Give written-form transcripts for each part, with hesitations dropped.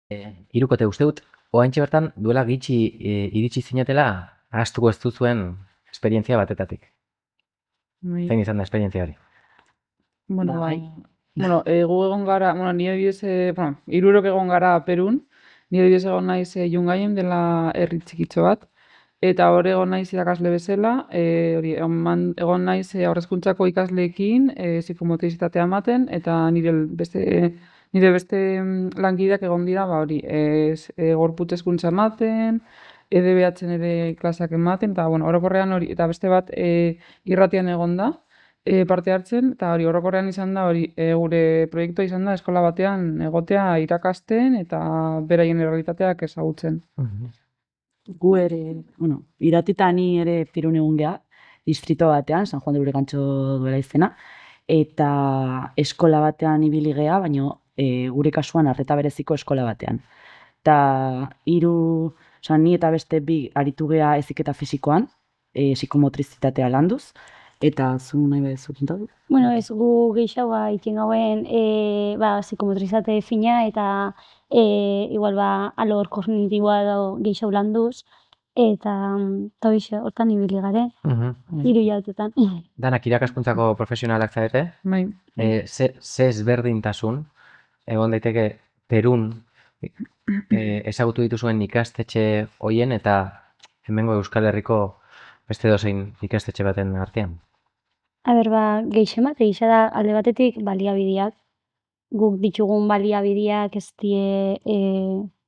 Hirukote uste dut, oraintxe bertan duela gitxi iritsi zinetela ahaztuko ez duzuen esperientzia batetatik. Bai. Zein izan da esperientzia hori? Bueno, Bai. gu egon gara, ni adibidez, hirurok egon gara Perun, ni adibidez egon naiz Yungaien dela herri txikitxo bat, eta hor egon naiz irakasle bezala, egon naiz haurreskuntzako ikasleekin, psikomotrizitatea ematen, eta nire beste lankideak egon dira, gorputz hezkuntza ematen, EDBH-en ere klaseak ematen, eta orokorrean hori, eta beste bat irratian egon da, parte hartzen, eta hori orokorrean izan da, gure proiektua izan da eskola batean egotea irakasten eta beraien errealitateak ezagutzen. Gu ere, iratita ni ere Pirun egun geha, distrito batean, San Juan de Uregantxo duela izena, eta eskola batean ibili geha, baina gure kasuan arreta bereziko eskola batean. Eta ni eta beste bi aritu geha heziketa fisikoan, psikomotrizitatea landuz, eta zu nahi bezu kontatu? Bueno, ez gu gehiago ikin gauen psikomotrizate fina eta igual alor kognitiboa edo gehiago landuz eta hoxe, hortan ibili gare, 3 hilabetetan. Danak irakaskuntzako profesionalak zarete, Bai. ze ezberdintasun egon daiteke Perun ezagutu dituzuen ikastetxe hoien eta hemengo Euskal Herriko beste edozein ikastetxe baten artean. Gehixen bat, egisa da alde batetik baliabideak. Guk ditugun baliabideak ez die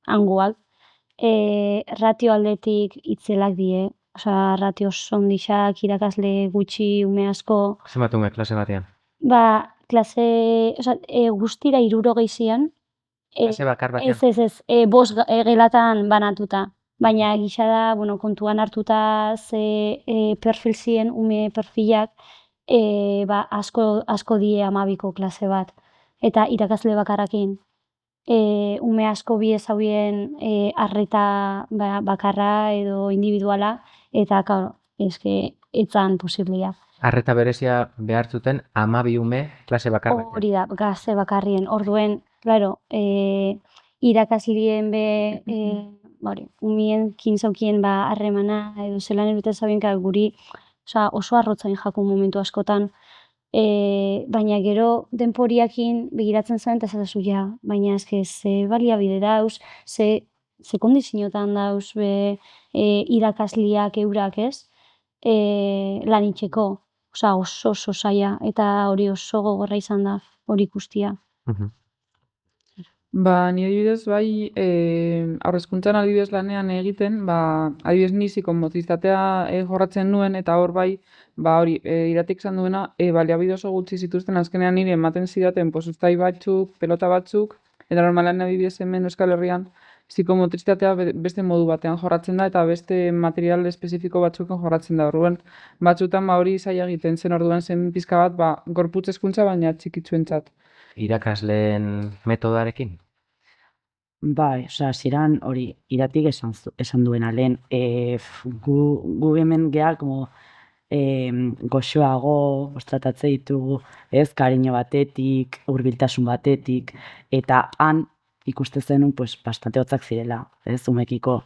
hangoak. Ratio aldetik itzelak die. Osea, ratio sondixak, irakasle gutxi, ume asko. Zenbat ume klase batean? Klase, guztira 60 zian. Klase bakar batean? Ez, 5 gelatan banatuta. Baina gisa da, kontuan hartuta ze perfil ziren ume perfilak, asko die 12ko klase bat. Eta irakasle bakarrakin. Ume asko bi ezauien arreta bakarra edo individuala, eta, claro, etzan posiblia. Arreta berezia behar zuten 12 ume klase bakar batean. Hori da, klase bakarrien. Orduen, claro, irakaslien umien kintzaukien harremana edo zelan erute zauen guri oso arrotzain jakun momentu askotan, baina gero denporiakin begiratzen zen eta esatezu baina ze baliabide dauz, ze kondiziotan dauz irakasliak eurak ez, lan itxeko, oso zaila eta hori oso gogorra izan da hori ikustia. Ni adibidez, haurreskuntzan adibidez lanean egiten, adibidez ni psikomotrizitatea jorratzen nuen, eta hor iratik izan duena, baliabide oso gutxi zituzten azkenean nire ematen zidaten posuztai batzuk, pelota batzuk, eta normalan adibidez hemen Euskal Herrian, psikomotrizitatea beste modu batean jorratzen da, eta beste material espezifiko batzuken jorratzen da. Orduan, batzutan hori zaila egiten zen, orduan zen pizka bat, gorputz hezkuntza baina txikitsuentzat. Irakasleen metodoarekin? Bai, hasieran hori iratik esan duena lehen. Gu hemen geha, goxoago, tratatze ditugu, kariño batetik, hurbiltasun batetik, eta han ikuste zenun, bastante hotzak zirela, umekiko.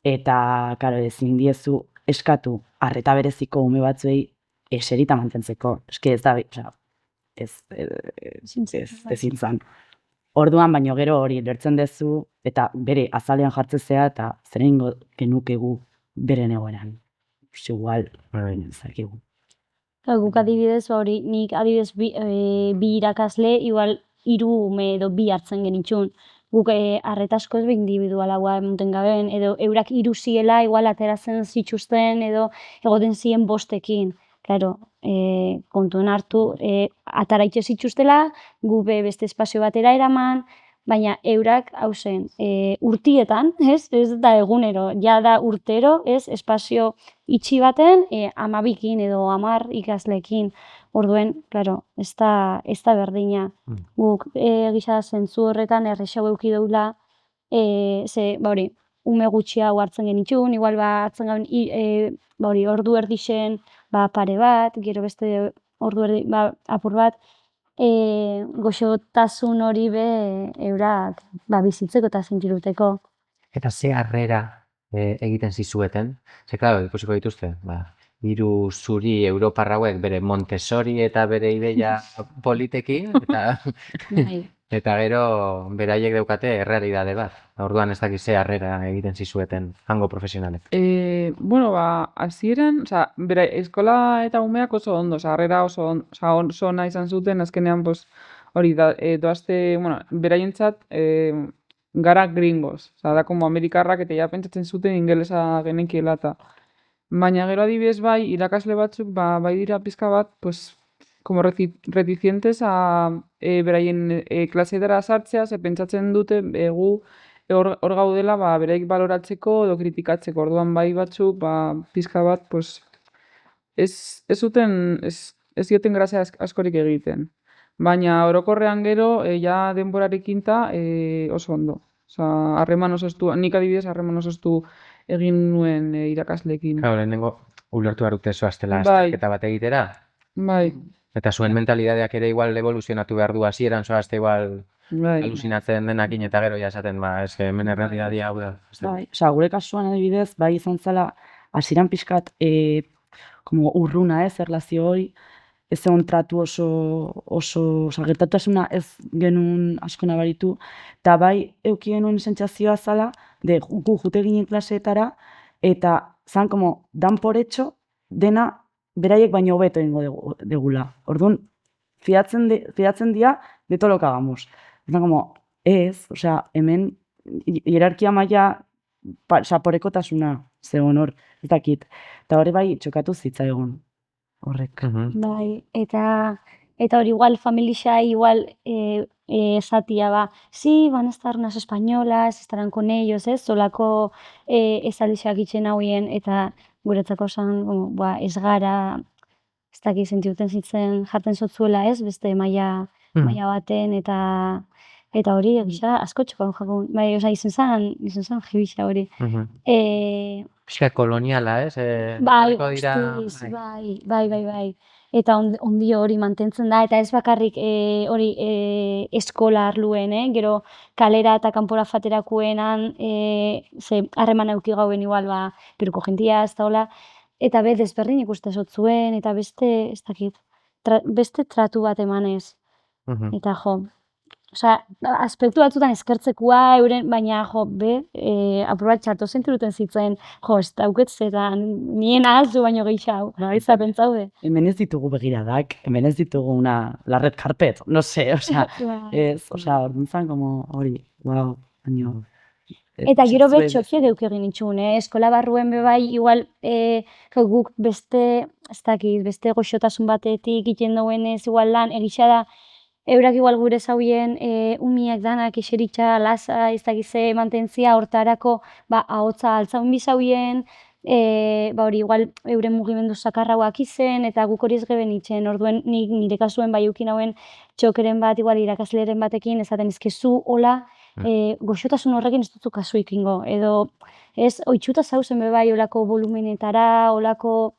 Eta, karo, ezin diezu eskatu arreta bereziko ume batzuei eserita mantentzeko. Eske ez da, ezin zan. Orduan, baino gero hori lertzen dezu, eta bere azalean jartzezea, eta zer egingo genukegu beren egoeran. Igual, zakigu. Guk adibidez, nik adibidez bi irakasle, igual 3 ume edo 2 hartzen genitxun. Guk arretasko ez individualagoa emoten gaben, edo eurak 3 ziela, igual ateratzen zituzten, edo egoten ziren 5ekin. Claro, kontuen hartu, ataraitxe zituztela, gu beste espazio batera eraman, baina eurak hauzen urtietan, ez da egunero, ja da urtero, espazio itxi baten 12ekin edo 10 ikasleekin. Orduen, claro, ez da berdina. Guk gisa zentzu horretan errexau euki deula, ume gutxia hartzen genitxun, igual hartzen gaben ordu erdixen pare bat, gero beste ordu erdi apur bat, goxotasun hori be eurak bizitzeko eta sentiruteko. Eta ze harrera egiten zizueten? Ze, klaro, ikusiko dituzte, hiru zuri Europar hauek bere Montessori eta bere ideia politekin, Bai. eta gero beraiek daukate errealidade bat. Orduan ez dakit ze harrera egiten zizueten hango profesionalek. Bueno, hasieran, bera, eskola eta umeak oso ondo, harrera oso ona izan zuten, azkenean, hori, doazte, bueno, beraientzat, gara gringos, da, como amerikarrak, eta ja pentsatzen zuten ingelesa genekiela eta. Baina gero adibidez bai, irakasle batzuk, bai dira pizka bat, como reticentes beraien klaseetara sartzea, ze pentsatzen dute gu hor gaudela beraik baloratzeko edo kritikatzeko. Orduan bai batzuk, pizka bat, ez zioten grazia askorik egiten. Baina orokorrean gero, ja denborarekin oso ondo. Harreman oso estu, nik adibidez harreman oso estu egin nuen irakasleekin. Claro, lehenengo ulertu barute zoaztela Bai. azterketa bat egitera. Bai, Eta zuen mentalidadeak ere igual evoluzionatu behar du hasieran zoazte igual bai. alusinatzen denakin eta gero ja esaten, eske hemen errealidadia hau da. Bai, gure kasuan adibidez, bai izan zela, hasieran pixkat, como urruna erlazio hori, ez egon tratu oso, gertatasuna ez genuen asko nabaritu, eta bai euki genuen sentsazioa zala, gu jute ginen klaseetara, eta zan como dan por hecho, dena beraiek baino hobeto egingo degula. Orduan, fidatzen dira, de todo lo que hagamos. Eta como, ez, hemen hierarkia maila saporekotasuna zegoen hor, ez dakit. Eta hori bai txokatu zitzaigun horrek. Bai, eta hori igual familia igual esatia sí, van a estar unas españolas, estarán con ellos, solako esaldiak itzen hauien, eta guretzako esan, ez gara, ez dakit sentiuten zitzen jartzen zotzuela, beste maila baten, eta hori egisa asko txokan jakun. Bai, izan zen jibisa hori. Pixka koloniala, ez? Bai, guztiz, bai. Eta ondio hori mantentzen da, eta ez bakarrik hori eskola arluen, gero kalera eta kanpora faterakuenan, ze harreman euki gauen igual, peruko jentia, ez da hola, eta desberdin ikuste zotzuen, eta beste, ez dakit, beste tratu bat emanez. Eta aspektu batzutan eskertzekua euren, baina aprobat txarto zenturuten zitzen, ez dauketze, eta nien ahaztu baino gehiago, ez pentsaude. Hemen ez ditugu begiradak, hemen ez ditugu una larret karpet, no sé, ez, orduan zan, como hori, wow, baino. Eta gero betxokie geuk egin itxun, eskola barruen bebai, igual guk beste, ez dakit, beste goxotasun batetik iten duenez, igual lan, egisa da, eurak igual gure zauien umiak danak eseritxa, lasa, ez dakize mantentzia, hortarako ahotza altzaun bizauien, hori igual euren mugimendu zakarrauak izen, eta guk hori ez geben itxen, orduen nire kasuen bai ukin hauen txokeren bat, igual irakasleren batekin, ezaten izkezu, hola, goxotasun horrekin ez dutu kasu ikingo, edo ez, oitxuta zauzen bebai olako volumenetara, olako.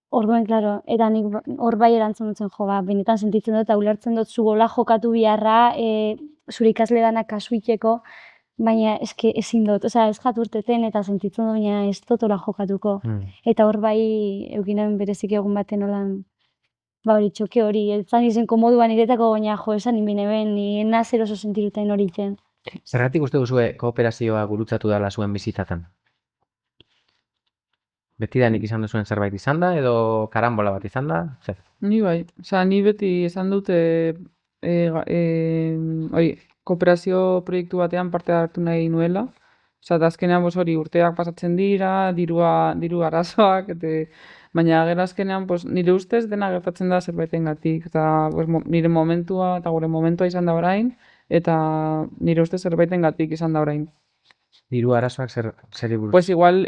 Orduen, klaro, eta nik hor bai erantzun dutzen benetan sentitzen dut, eta ulertzen dut zu gola jokatu biharra, zure ikasle danak kasu itxeko, baina eske ezin dut, ez jaturteten eta sentitzen dut, baina ez dut hola jokatuko. Eta hor bai eukinen berezik egun baten holan, hori txoke hori, etzan izen komoduan iretako, baina esan inbine ben, nien nazer oso sentiruten hori itzen. Zergatik uste duzue kooperazioa gurutzatu dela zuen bizitzatan? Betidanik izan duzuen zerbait izan da, edo karambola bat izan da? Zer? Ni bai, ni beti esan dute kooperazio proiektu batean parte hartu nahi nuela. Azkenean hori urteak pasatzen dira, diru arazoak, baina gero azkenean nire ustez dena gertatzen da zerbaitengatik. Eta nire momentua eta gure momentua izan da orain, eta nire ustez zerbaitengatik izan da orain. Diru arazoak zer buruz? Igual,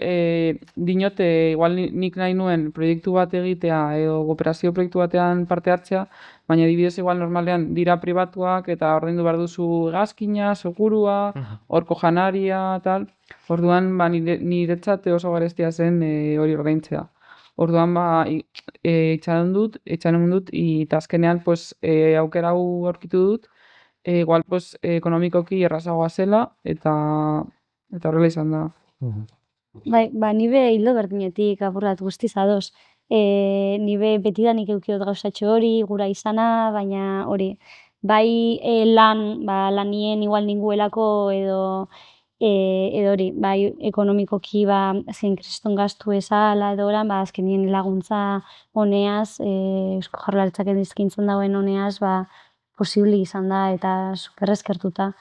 dinote, igual nik nahi nuen proiektu bat egitea edo kooperazio proiektu batean parte hartzea, baina adibidez igual normalean dira pribatuak eta ordaindu behar duzu hegazkina, segurua, horko janaria, tal. Orduan, niretzat oso garestia zen hori ordaintzea. Orduan, itxaron dut, eta azkenean, pues, aukera hau aurkitu dut, igual, pues, ekonomikoki errazagoa zela, eta horrela izan da. Bai, ni be hildo berdinetik apurrat guztiz ados. Ni be betidanik eduki dut gauzatxo hori, gura izana, baina hori, bai lanien igual ninguelako edo hori, bai ekonomikoki azken kriston gastu ezala edo oran, azkenien laguntza honeaz, Eusko Jaurlaritzak eskaintzen dauen honeaz, posible izan da eta superrezkertuta.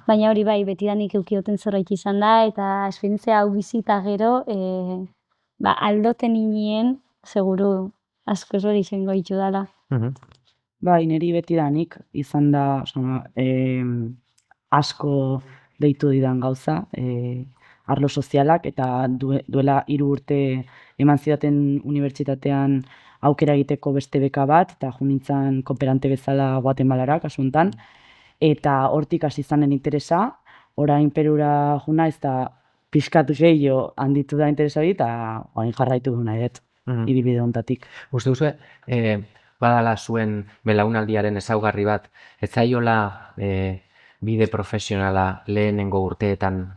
Baina hori bai, betidanik eukioten zerbait izan da, eta esperientzia hau bizita gero, aldoten inien, seguru askoz hori izango ditu dela. Bai, niri betidanik izan da, asko deitu didan gauza, arlo sozialak, eta duela 3 urte eman zidaten unibertsitatean aukera egiteko beste beka bat, eta nintzen kooperante bezala Guatemalara, kasu honetan, eta hortik hasi izanen interesa, orain Perura juna ez da pixkatu gehiago handitu da interesa hori, eta orain jarraitu du nahi dut, ibilbide honetatik. Uste duzu, badala zuen belaunaldiaren ezaugarri bat, ez zaiola bide profesionala lehenengo urteetan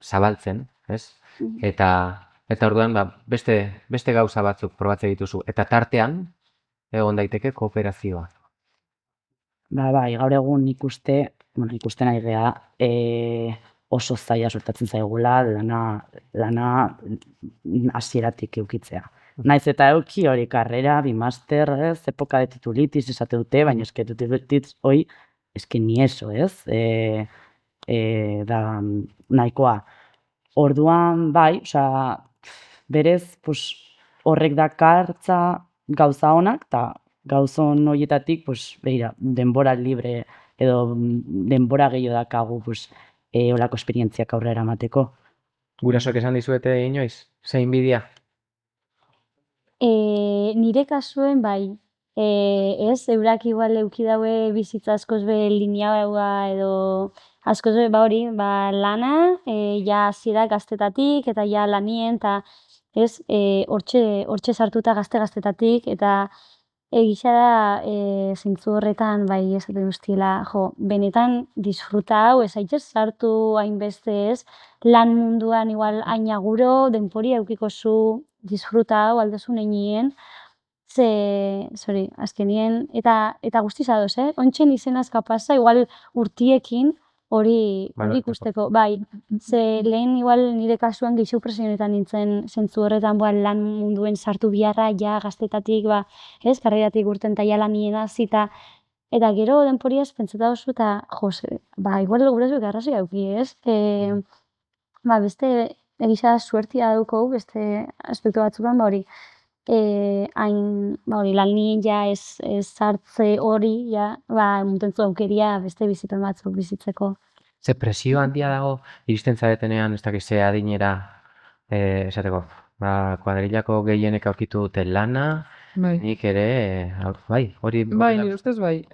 zabaltzen, ez? Eta orduan, beste gauza batzuk probatzen dituzu. Eta tartean, egon daiteke kooperazioa. Bai, gaur egun ikusten nahi geha, oso zaila suertatzen zaigula lana hasieratik eukitzea. Naiz eta euki hori karrera, bi master, epoka de titulitis esate dute, baina eske titulitis hoi, eske ni eso, ez? Da nahikoa. Orduan, bai, berez, horrek dakartza gauza honak, eta gauzon horietatik, behira, denbora libre edo denbora gehiago dakagu, olako esperientziak aurrera emateko. Gurasoek esan dizuete inoiz? Zein bidia? Nire kasuen bai, eurak igual euki daue bizitza askoz be lineaua edo askoz be hori, lana, ja hasiera gaztetatik eta ja lanien, eta hortxe sartuta gaztetatik, eta egisa da zintzu horretan bai esaten guztiela, benetan disfruta hau, ez aitzez sartu hainbeste ez, lan munduan igual ainaguro, denpori eukiko zu disfruta hau aldozun einien, azkenien, eta guztiz adoz, ontsen izenaz kapasa, igual urtiekin hori ikusteko, bai, ze lehen igual nire kasuan gehiago presionetan nintzen zentzu horretan lan munduen sartu biharra, ja gaztetatik, karreratik urten eta ja lanien azita, eta gero denporiaz pentseta oso, eta igual gurasoek arrazoi auki, ez? Beste egisa suertia dauko, beste aspektu batzutan, hori, lanien ja ez sartze hori, muntentzu aukeria beste bizipen batzuk bizitzeko. Ze presio handia dago, iristen zaretenean, ez dakiz ze adinera, esateko, kuadrillako gehienek aurkitu dute lana, nik ere, hori... Bai, nire ustez bai.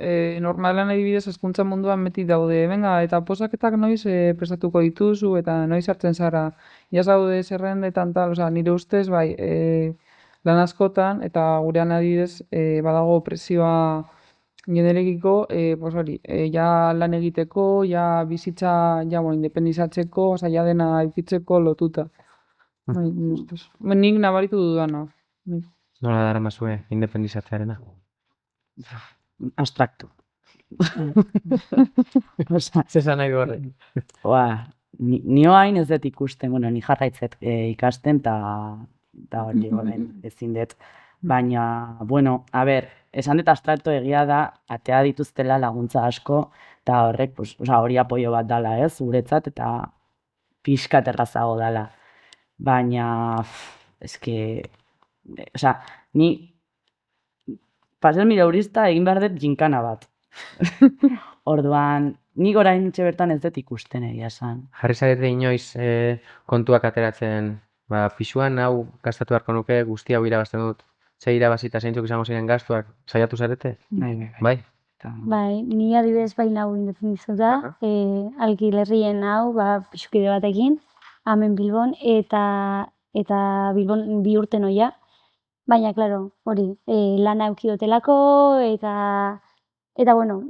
Normalan adibidez hezkuntza munduan beti daude, eta posaketak noiz prestatuko dituzu, eta noiz hartzen zara. Iaz daude zerrendetan tal, nire ustez bai, lan askotan, eta gurean adibidez badago presioa generekiko, ja lan egiteko, ja bizitza, independizatzeko, ja dena eukitzeko lotuta. Nik nabaritu dudana. Nola dara mazue independizatzearena? Abstraktu. Zesan nahi du horrek? Ni oain ez dut ikusten, ni jarraitzet ikasten, eta hori ezin dut. Baina, esan dut abstraktu egia da, atea dituztela laguntza asko, eta horrek, hori apoio bat dala ez, guretzat, eta pixkat errazago dala. Baina, ni Pasel Milaurista egin behar dut ginkana bat. Orduan, nik orain bertan ez dut ikusten egia esan. Jarri zarete inoiz kontuak ateratzen, pisuan hau gastatu beharko nuke, guzti hau irabazten dut, ze irabazita zeintzuk izango ziren gastuak, saiatu zarete? Bai? Bai, ni adibidez bai nahu independizatuta, alkilerrien hau, pisukide batekin, hemen Bilbon, eta Bilbon 2 urte noia, Baina, klaro, hori, lana eukiotelako, eta bueno,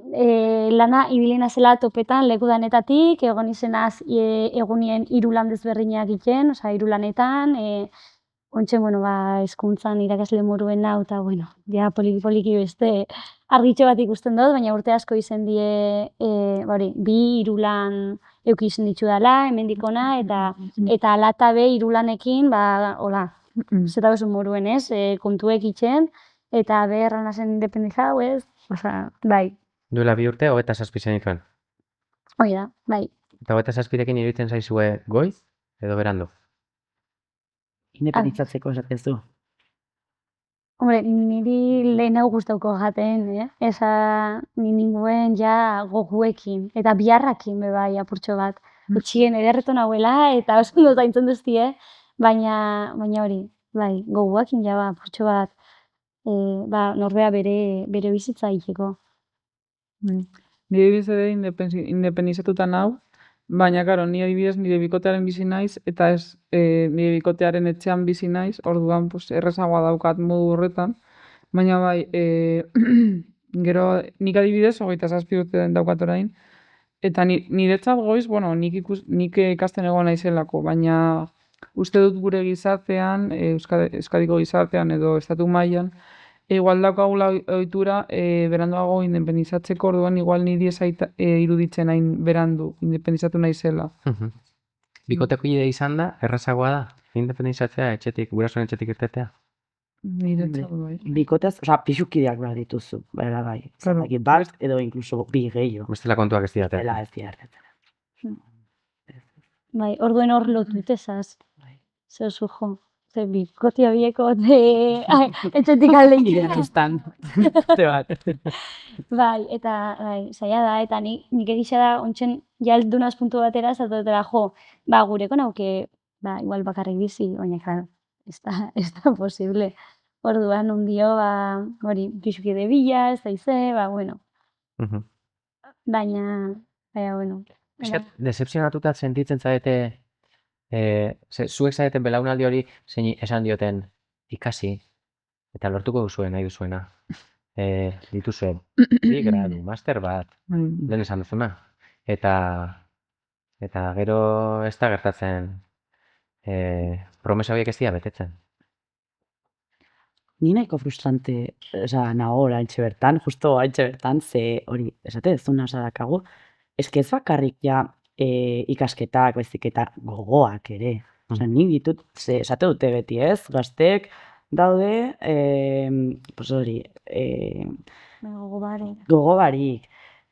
lana ibili nazela topetan leku danetatik, egon izenaz egunien 3 lan desberdinak egiten, osea, 3 lanetan, ontxe, bueno, hezkuntzan irakasle moruen hau, eta, bueno, ja poliki beste argitxo bat ikusten dut, baina urte asko izen die, hori, 2-3 lan euki izen ditu dela, hemendik hona, eta alata be 3 lanekin, hola, zeta bezu moruen, ez, kontuek itxen, eta beherran zen independizau, ez, osea, bai, Duela 2 urte, 27 zenituen. hori da, bai. Eta 27ekin iruditzen zaizue goiz edo berandu? Independizatzeko esatezu. Hombre, niri lehen hau gustauko jaten, esa ni ninguen ja goguekin, eta biharrakin be bai apurtxo bat. Etxien ederreto nahuela, eta oso ondo zaintzen duztie, baina hori, bai, goguekin ja apurtxo bat, norbea bere bizitza egiteko. Nire adibidez ere independizatuta nau, baina, karo, ni adibidez nire bikotearen bizi naiz, eta ez nire bikotearen etxean bizi naiz, orduan pues, errezagoa daukat modu horretan, baina bai, gero nik adibidez 27 urte daukat orain, eta niretzat goiz, bueno, nik ikasten egon naizelako, baina uste dut gure gizartean, Euskadiko gizartean edo estatu mailan, igual daukagula ohitura beranduago independizatzeko, orduan igual niri ez zait iruditzen hain berandu independizatu naizela. Bikoteko ide izan da, errazagoa da, independizatzea etxetik, gurasoen etxetik irtetea? Niretzat bai. Bikotez, osea, pixukideak behar dituzu, bera bai. Claro. Bat edo inkluso 2 gehiago. Bestela kontuak ez dira. Dela ez diartetzen. Bai, orduen hor lotutezaz. Bai. Zer jo, ze bikotia bieko etxetik alde Idealistan. Bat. Bai, eta bai, zaila da, eta nik egisa da, ontsen jaldunaz puntu batera, zatotera jo, gureko nauke, igual bakarrik bizi, baina, claro, ez da posible. Orduan, ondio, hori, pixukide bila, ez da ize, bueno. Baina, bueno. Decepzionatuta sentitzen zaete, zuek zaeten belaunaldi hori zein esan dioten ikasi, eta lortuko duzuen nahi duzuena. Dituzuen, 2 gradu, master bat, lehen esan duzuna. Eta gero ez da gertatzen, promesa horiek ez dira betetzen. Ni nahiko frustrante, osea, nago oraintxe bertan, justo oraintxe bertan, ze hori, esate dezuna, osea, dakagu, eske ez bakarrik ja ikasketak, baizik eta gogoak ere. Osea, nik ditut, ze esate dute beti, ez? Gazteek daude, pues hori, gogo barik.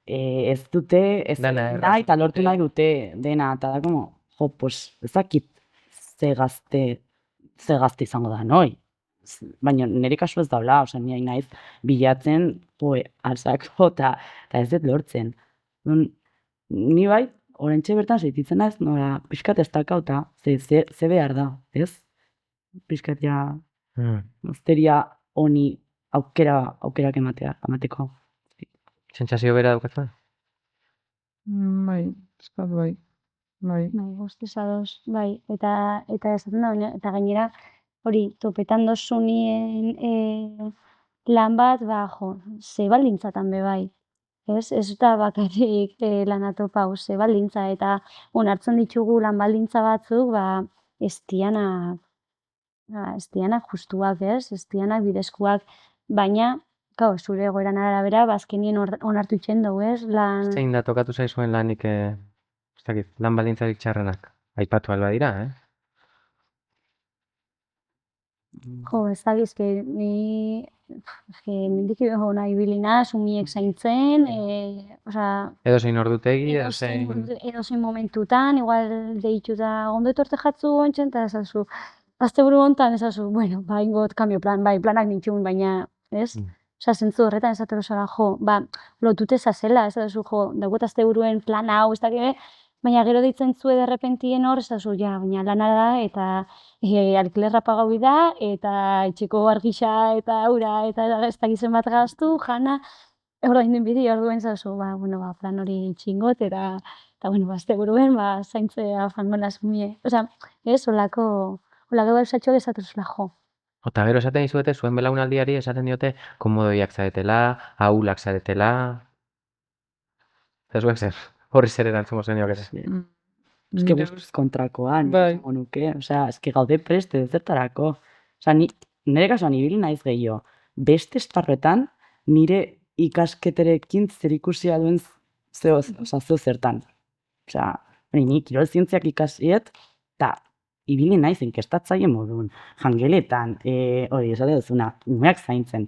Ez dute, ez nahi, eta lortu nahi dute dena, eta da, como, jo, pues, ez dakit ze gazte izango da, noi? Baina nire kasu ez daula, osea, ni hain naiz bilatzen, alzako, eta ez dut lortzen. Ni bai, oraintxe bertan sentitzen naiz, nora, pixkat ez dakauta, ze behar da, ez? Pixkat ja, gazteria honi aukerak emateko. Sentsazio bera daukatzen? Bai, eskat bai. Bai, guztiz ados, bai, eta esaten da, eta gainera, hori, topetan dozunien lan bat, jo, ze baldintzatan be bai. Ez da bakarrik lan atopau, ze baldintza, eta onartzen ditugu lan baldintza batzuk, ez dianak justuak, ez dianak bidezkoak, baina, zure egoeran arabera, azkenien onartu itxen dugu, ez? Zein da tokatu zaizuen lanik, lan baldintzarik txarrenak? Aipatu alba dira, Jo, ez da, mendik hona ibilina, sumiek zaintzen, edo zein ordutegi, edo zein momentutan, igual deitu da, ondo etorte jatzu ontsen, eta esazu, azte buru hontan, esazu, bueno, ingot kambio plan, planak nintxun, baina, ez? Zentzu horretan esatero zara, jo, lotute zazela, ez da, jo, daukot azte buruen plan hau, ez da, baina gero deitzen zue derrepentien hor, ez da, baina lana da, eta alkilerra pagau da, eta etxeko argisa, eta aura, eta ez da gizen bat gaztu, jana, ordain den bidi, orduen zazu, plan hori txingot, eta azte buruen, zaintzea fangola zumie. Osa, ez, olako gauzatxo desatuzula, jo. Eta gero esaten dizuete, zuen belaunaldiari esaten diote, komodoiak zaretela, ahulak zaretela. Ez zuek zer, horri zer erantzungo zenioak ere. Eske Nire guztiz kontrakoan, Bai. esango nuke. Osea, eske gaude prest ezertarako. Osea, nire kasuan ibili naiz gehiago. Beste esparruetan, nire ikasketerekin zerikusia duen zeo zertan. Osea, ni kirol zientziak ikasiet, eta ibili naiz inkestatzaile modun, jangeletan, hori, esate duzuna, umeak zaintzen.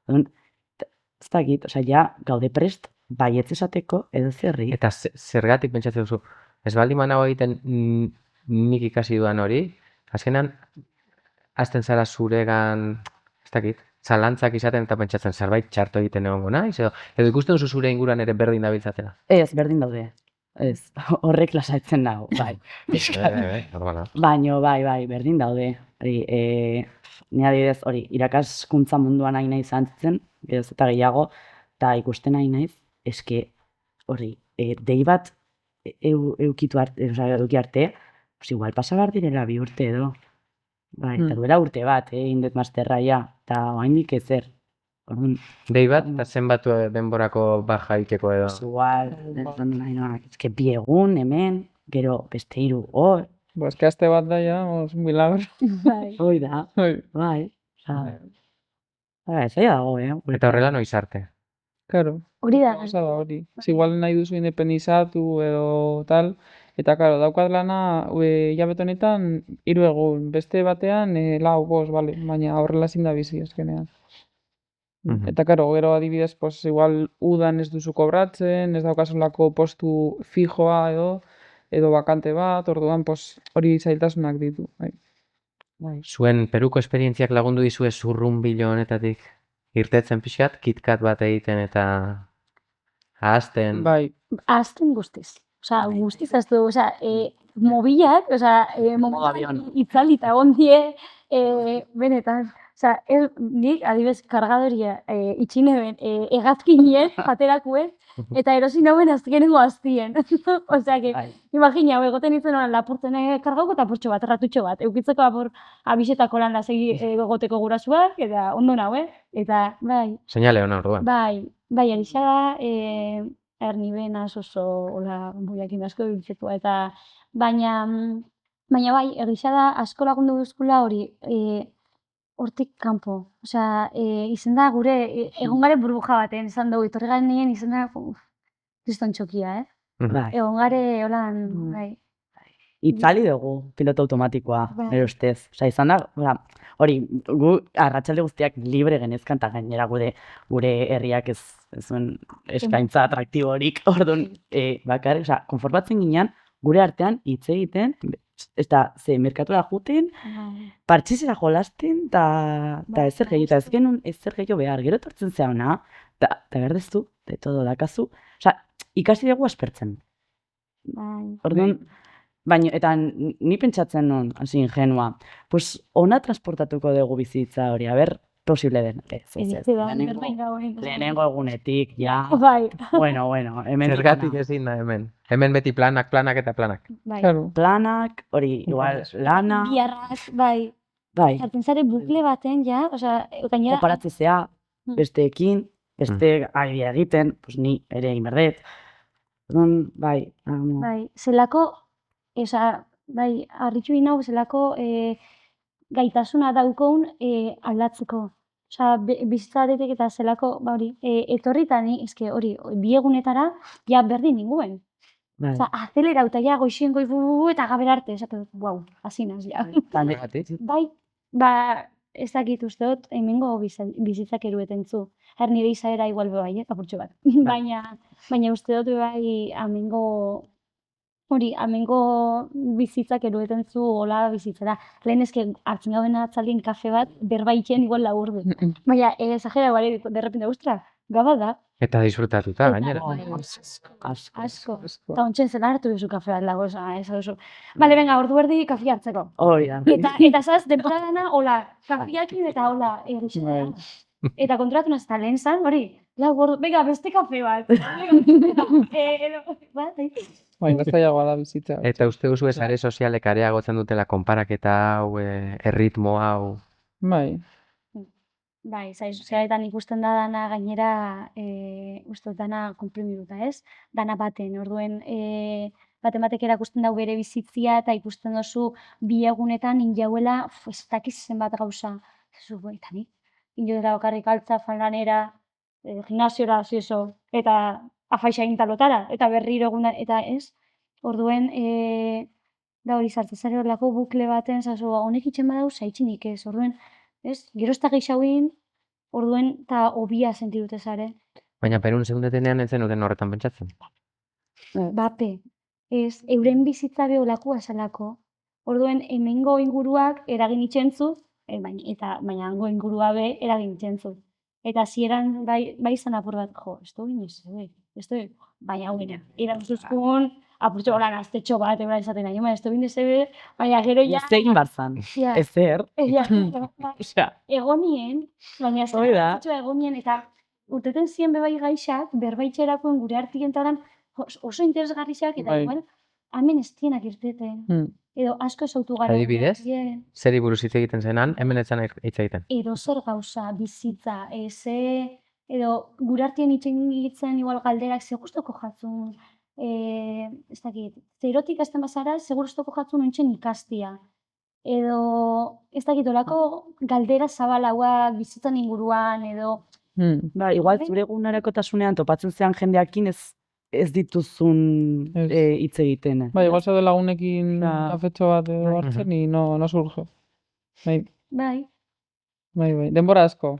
Orduan, ez dakit, osea, ja gaude prest baietz esateko edo zerri. Eta zergatik pentsatzen duzu, ez baldin banago egiten nik ikasi dudan hori, azkenan, hasten zara zuregan, ez dakit, zalantzak izaten eta pentsatzen zerbait txarto egiten egongo naiz, edo ikusten duzu zure inguruan ere berdin dabiltzatela. Ez, berdin daude. Ez, horrek lasaitzen dago, bai. Normala. Baino, bai, berdin daude. Hori, ni adibidez, hori, irakaskuntza munduan nahi nahi zantzen, geroz eta gehiago, eta ikusten nahi naiz, eske, hori, dei bat eukitu arte, eduki arte, pues igual pasa behar direla 2 urte edo. Bai, eta duela urte bat, indet masterra ja, eta oraindik ezer. Orduan, Dei bat, eta zenbat denborako baja ikeko edo. pues igual, nahi noa, eske 2 egun, hemen, gero beste 3 hor, Bo, eske aste bat da ja, un milagro. Bai. hoi da, Bai, bai. Ez dago, Eta horrela noiz arte. claro. Hori da. Gauza da hori. Igual nahi duzu independizatu edo tal, eta claro, daukat lana hilabete honetan 3 egun, beste batean 4, 5, bale, baina horrela ezin da bizi azkenean. Mhm. Eta claro, gero adibidez, pues igual udan ez duzu kobratzen, ez daukazulako postu fijoa edo bakante bat, orduan pues hori zailtasunak ditu. Bai. Zuen Peruko esperientziak lagundu dizue zurrunbilo honetatik irtetzen pixkat, KitKat bat egiten eta ahazten. Bai, Azten guztiz. Osea, guztiz aztu. Osea, mobilak, osea, Modo avión. itzalita egon die, benetan. Osea, nik adibidez kargadoria itxi neben hegazkinien, aterakuen, eta erosi nauen azkenengo aztien. Osea, que, Bai. imagina, egoten itzen horan lapurtzen kargauko eta portxo bat, erratutxo bat. Eukitzeko apur abisetako lan lasegi egoteko gurasuak, eta ondo nau, Eta, bai, Seinale hona orduan. bai, egia da, erni benaz oso, hola, boiakin asko biltzetua, eta, baina bai, egia da, asko lagundu duzkula hori, hortik kanpo. Osea, izen da gure, egon gare burbuja baten, esan dugu, etorri garen nien izen da, kriston txokia, Bai. Egon gare, holan, bai. Itzali dugu piloto automatikoa, Bai. nire ustez. Osea, izan da, hori, gu arratsalde guztiak libre genezkan, eta gainera gure herriak ez zuen eskaintza atraktiborik, orduan, bakarrik, osea, konformatzen ginean, gure artean hitz egiten, eta ze merkatura juten, partxizera jolasten, eta ezer gehiago, eta ez genuen ezer gehiago behar, gero etortzen zeana, eta berdezu, de todo dakazu, osea, ikasi dugu aspertzen. Bai. Orduan, baina, eta ni pentsatzen nun, hasi ingenua, pues ona transportatuko dugu bizitza hori, aber, posible den. Ez, lehenengo egunetik, ja, Bai, bueno, hemen Zergatik ezin da hemen. Hemen beti planak eta planak. bai. claro. planak, hori, igual, lana, Biarrak, bai. bai, Sartzen zare bukle baten, ja, osea, gainera... konparatzea besteekin, beste ari egiten, pues ni ere egin berdet. Orduan, bai, Bai, zelako, bai, harritu inau, zelako gaitasuna daukoun aldatzeko. Osea, bizitzaretik eta zelako, ba hori, etorritani, eske hori, 2 egunetara, ja berdin ninguen. bai. Osea, azelerauta, ja, goixien goi eta gaber arte, esatu, guau, hasi naz, ja. Zergatik? Bai, ba, ez dakit uste dut, hemengo bizitzak erueten zu. Nire izaera igual bai, apurtxo bat. Baina uste dut bai, amengo bizitzak erueten zu hola bizitzara. Lehen eske hartzen gauen atzaldien kafe bat, berbaiten igual laburdu. Baina, exagera igual, derrepente, ostra, gaba da. Eta disfrutatuta, gainera. Asko. Asko. Eta ontsen zen hartu duzu kafe bat lago, ez duzu. Bale, venga, ordu erdi kafe hartzeko. Hori da. Eta zaz, denboradana, hola, kafiakin eta hola, egizena. Eta konturatu naz, eta lehen zan, hori, venga, beste kafe bat. Baina zailagoa da bizitza. Eta uste duzu sare sozialek areagotzen dutela konparaketa hau, erritmo hau. Bai. Bai, sozialetan ikusten da dana gainera, uste dut dana konprimiduta, ez? Dana baten, orduen, batek erakusten dau bere bizitzia eta ikusten dozu bi egunetan injauela, ez dakiz zenbat gauza. Zezu, eta ni, injoela bakarrik altza, fanlanera, gimnasiora, zeso, eta afaixa talotara, eta berriro eguna, eta ez? Orduen, da hori sartzen zare horlako bukle baten, zazu, honek itxen badau, zaitxinik ez, orduen, ez? Gero ez da gehiagoin, orduen, eta hobia sentidute zare. Baina Perun zeundetenean ez zenuten horretan pentsatzen. Bape, ez, euren bizitza beholakua zelako. Orduen, hemengo inguruak eragin itxentzu, baina hango ingurua be eragin itxentzu. Eta zieran bai izan apur bat, jo, ez du ginez, baina hau gina, erantzuzkun, apurtxo golan aztetxo bat, ebra izaten nahi, ez du ginez, baina gero ja... Ez egin barzan, Ja. ezer. Ja, egonien, baina ez Hori da. egonien, eta urteten zien bebai gaixak, berbaitxerakoen gure artientaran oso interesgarriak, eta Bai. igual, hemen ez tienak irteten. Edo asko esautu gara. Adibidez? Zeri buruz hitz egiten zenan, hemen ez zen hitz egiten. Edo zer gauza, bizitza, edo gure artien itxen igual galderak, segustoko jatzun, ez dakit, zerotik azten bazara, segustoko jatzun ontsen ikastia. Edo, ez dakit, olako galdera zabalauak bizitzan inguruan, edo... Ba, igual zure egunerokotasunean topatzen zean jendeakin ez dituzun Ez. hitz egiten. Bai, igual zaude lagunekin Ja. kafetxo bat edo hartzen, y no surge. Bai, Bai, denbora asko.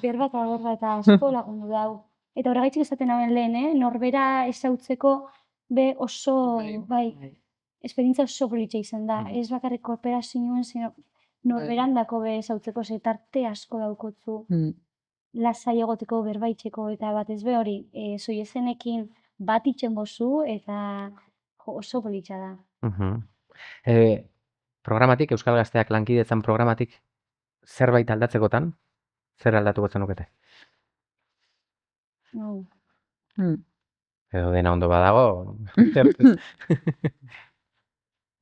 berba eta asko lagundu dau. Eta horregaitzik esaten hauen lehen, norbera ezautzeko be oso, bai, esperientzia oso politxa izan da. Ez bakarrik kooperazioen, sino norberandako be ezautzeko tarte asko daukotzu. Lasai egoteko, berbaitzeko, eta batez be hori, soiezenekin bat itxen bozu, eta oso politxa da. Programatik, Euskal Gazteak lankidetzan programatik, zerbait aldatzekotan, zer aldatuko zenukete? No. Edo dena ondo badago,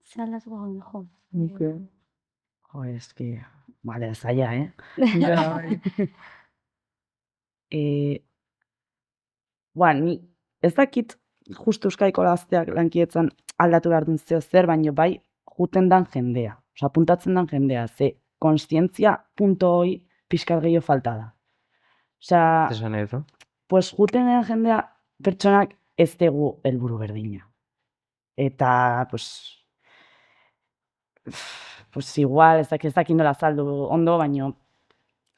Zer aldatuko gauden, jo. Jo, eski, bale, zaila, Ni ez dakit justu Euskadiko Gazteak lankidetzan aldatu behar duen zer, baino bai juten dan jendea. Osa, puntatzen dan jendea, ze konstientzia punto hoi pixkat gehiago falta da. Osa, esan nahi duzu? pues juten den jendea pertsonak ez dugu helburu berdina. Eta, pues igual, ez dakit nola azaldu ondo, baino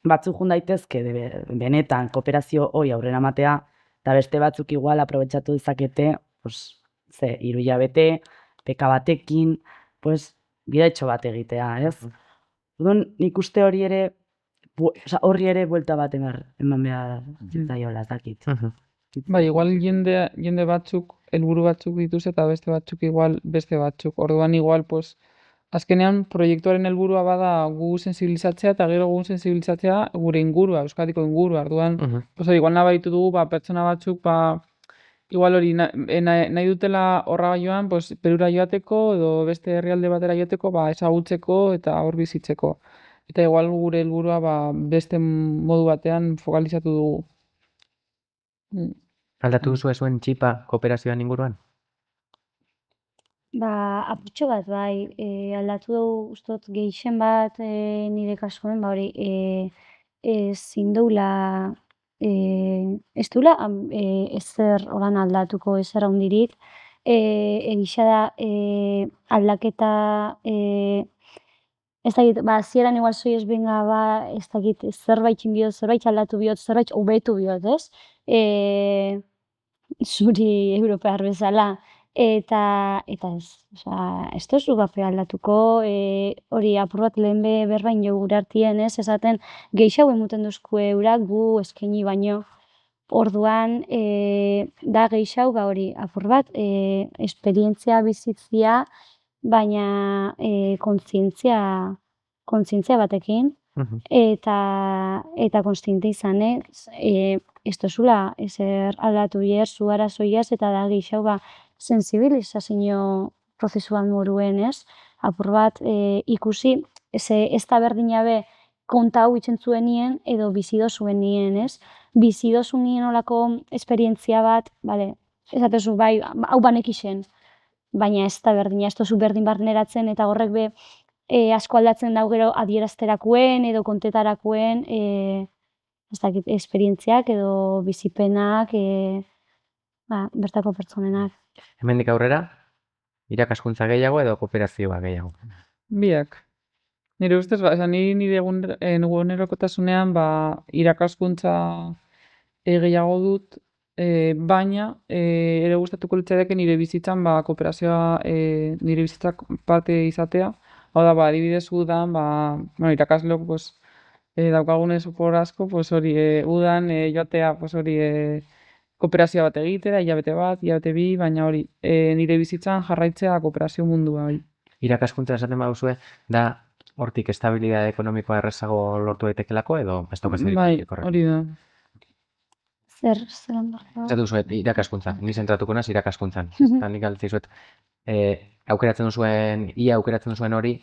batzuk jun daitezke benetan kooperazio hoi aurrera matea, eta beste batzuk igual aprobetxatu dezakete, pues, 3 hilabete, beka batekin, pues, bidaitxo bat egitea, ez? Orduan, nik uste horri ere buelta bat eman behar zitzaiola, ez dakit. Bai, igual jende batzuk, helburu batzuk dituz eta beste batzuk igual beste batzuk. Orduan igual, pues, azkenean proiektuaren helburua bada gu sensibilizatzea eta gero gu sensibilizatzea gure ingurua, Euskadiko ingurua. Orduan, igual nabaritu dugu, pertsona batzuk, igual hori nahi dutela horra joan, pues, Perura joateko edo beste herrialde batera joateko, ezagutzeko eta hor bizitzeko. Eta igual gure helburua beste modu batean fokalizatu dugu. Aldatu duzu zuen txipa kooperazioan inguruan? Apurtxo bat, bai, aldatu dugu ustot gehixen bat nire kasuan, hori, ezin doula, ez doula ezer horan aldatuko ezer handirik, egisa da aldaketa, ez dakit, zieran igual soiez benga, ez dakit, zerbait inbiot, zerbait aldatu biot, zerbait hobetu biot, ez? Zuri europear bezala. Eta ez, ez tozu bape aldatuko, hori apur bat lehen berbain jo gure artien, ez, esaten gehiago emuten duzku eurak gu eskaini baino. Orduan, da gehiago, hori apur bat, esperientzia bizitzia, baina kontzientzia batekin, eta kontziente izan, ez tozula ezer aldatu bier, zu arazoiaz, eta da gehiago, sensibilizazio prozesuan moruen, ez? Apur bat ikusi ez da berdina be konta hau itzen zuenien edo bizido zuenien, ez? Bizido zunien olako esperientzia bat, bale, esatezu, bai, hau banekixen, baina ez da berdina, ez tozu berdin barneratzen, eta horrek be asko aldatzen dau gero adierazterakuen edo kontetarakoen ez dakit, esperientziak edo bizipenak, bertako pertsonenak. Hemendik aurrera, irakaskuntza gehiago edo kooperazioa gehiago? Biak. Nire ustez, nire egunerokotasunean irakaskuntza gehiago dut, baina ere gustatuko litzaidake nire bizitzan kooperazioa nire bizitzak parte izatea. Hau da, adibidez udan, irakasleok daukagunez opor asko, hori udan joatea hori kooperazioa bat egitera, hilabete bat, hilabete bi, baina hori nire bizitzan jarraitzea kooperazio mundua. Irakaskuntza esaten baduzue, da hortik estabilidade ekonomikoa errazago lortu daitekelako edo ez daukaz Bai, hori da. Zer ondo? Zatu zuet, irakaskuntza, ni zentratuko naz irakaskuntzan. Eta nik galdetzen zuet, aukeratzen duzuen hori,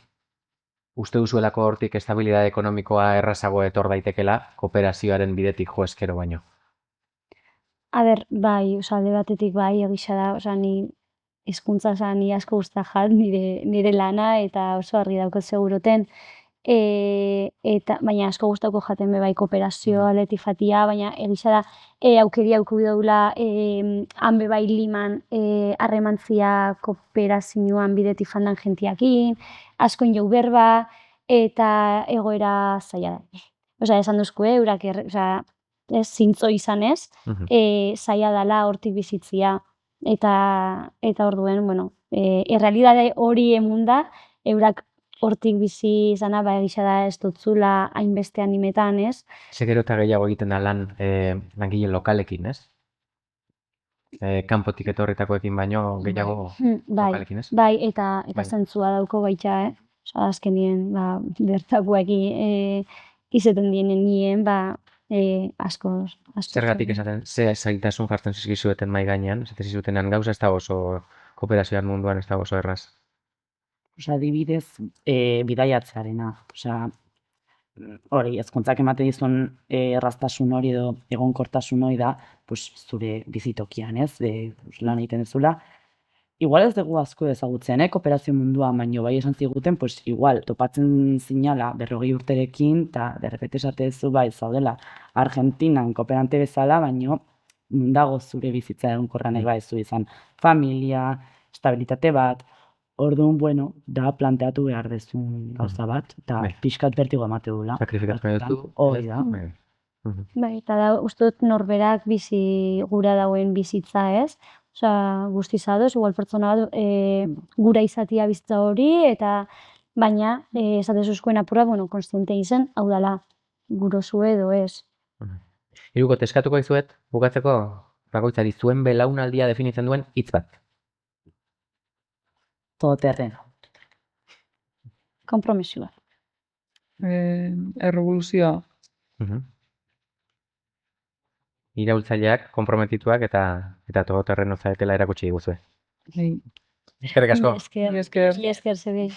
uste duzuelako hortik estabilidade ekonomikoa errazago etor daitekela, kooperazioaren bidetik jo eskero baino. A ber, bai, alde batetik bai, egisa da, ni hizkuntza ni asko gustat nire lana eta oso argi daukot seguroten. Baina asko gustatuko jaten be bai kooperazio aldetik jatia, baina egisa da aukeria auki daula han be bai liman harremantzia kooperazioan bidetik fandan jentiakin, asko jau berba eta egoera zaila da. Esan duzku, eurak zintzo izanez, zaila dela hortik bizitzia. Eta orduen, errealidade hori emunda, eurak hortik bizi izana, egisa da ez dutzula hainbeste animetan, ez? Gero eta gehiago egiten da langile lokalekin, ez? Kanpotik etorritakoekin baino gehiago lokalekin, ez? Bai, eta zentzua dauko baita, azkenien, bertakoekin izeten dienen nien, asko. Zergatik esaten, ze zailtasun jartzen zizkizueten mai gainean, esaten zizutenan gauza ez da oso kooperazioan munduan ez da oso erraz. Adibidez, bidaiatzearena. Hori, hezkuntzak ematen dizun erraztasun hori edo egonkortasun hori da, zure bizitokian, ez? Lan egiten dezula. Igual ez dugu asko ezagutzen, kooperazio munduan, baino bai esan ziguten, igual topatzen zinala 40 urterekin, eta derrepete esatezu zaudela Argentinan kooperante bezala, baino dago zure bizitza egonkorra nahi baizu izan familia, estabilitate bat, orduan, da planteatu behar dezun gauza bat, eta pixkat bertigo emate dula. Sakrifikatu nahi duzu. Hori da. Bai, eta da, uste dut norberak bizi gura dauen bizitza, ez? Guztiz ados, igual pertsona bat gura izatia bizitza hori, eta baina, esatezuzkoen apura, konstiente izen, hau dala, gurozu edo, ez? Hiruko, eskatuko izuet, bukatzeko, bakoitzari zuen belaunaldia definitzen duen hitz bat. Todoterreno. Kompromisioa. Errevoluzioa. Iraultzaileak, konprometituak eta todoterreno zaretela erakutsi diguzue. Bai. Eskerrik asko. Esker, zebi.